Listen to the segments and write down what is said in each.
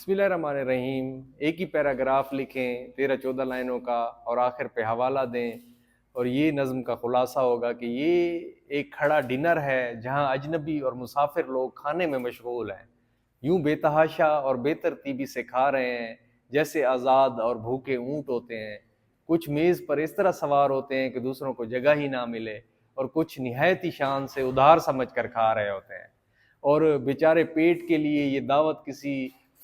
बिस्मिल्लाहिर्रहमानिर्रहीम। एक ही पैराग्राफ लिखें 13-14 लाइनों का और आखिर पे हवाला दें, और ये नज़्म का ख़ुलासा होगा कि ये एक खड़ा डिनर है जहाँ अजनबी और मुसाफिर लोग खाने में मशगूल हैं। यूं बेतहाशा और बेतरतीबी से खा रहे हैं जैसे आज़ाद और भूखे ऊँट होते हैं। कुछ मेज़ पर इस तरह सवार होते हैं कि दूसरों को जगह ही ना मिले, और कुछ निहायत ही शान से उधार समझ कर खा रहे होते हैं। और बेचारे पेट के लिए ये दावत किसी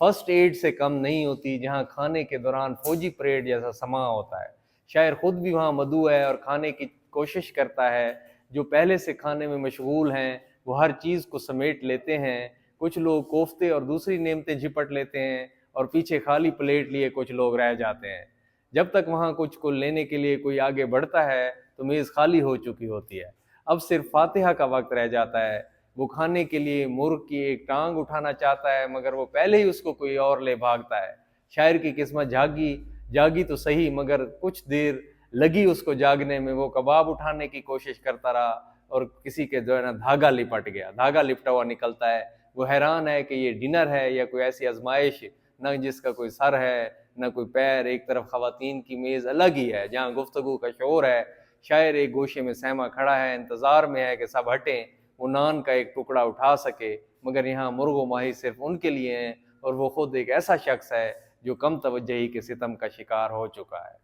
फर्स्ट एड से कम नहीं होती, जहाँ खाने के दौरान फौजी परेड जैसा समा होता है। शायर खुद भी वहाँ मदऊ है और खाने की कोशिश करता है। जो पहले से खाने में मशगूल हैं वो हर चीज़ को समेट लेते हैं। कुछ लोग कोफ्ते और दूसरी नेमतें झिपट लेते हैं, और पीछे खाली प्लेट लिए कुछ लोग रह जाते हैं। जब तक वहाँ कुछ को लेने के लिए कोई आगे बढ़ता है तो मेज़ खाली हो चुकी होती है। अब सिर्फ फातिहा का वक्त रह जाता है। वो खाने के लिए मुर्ग की एक टांग उठाना चाहता है, मगर वो पहले ही उसको कोई और ले भागता है। शायर की किस्मत जागी जागी तो सही, मगर कुछ देर लगी उसको जागने में। वो कबाब उठाने की कोशिश करता रहा, और किसी के जो है ना धागा लिपट गया, धागा लिपटा हुआ निकलता है। वो हैरान है कि ये डिनर है या कोई ऐसी आजमाइश, न जिसका कोई सर है न कोई पैर। एक तरफ खवातीन की मेज़ अलग ही है जहाँ गुफ्तगू का शोर है। शायर एक गोशे में सहमा खड़ा है, इंतज़ार में है कि सब हटें, वो नान का एक टुकड़ा उठा सके। मगर यहाँ मुर्ग व माही सिर्फ उनके लिए हैं, और वो खुद एक ऐसा शख्स है जो कम तवज्जही के सितम का शिकार हो चुका है।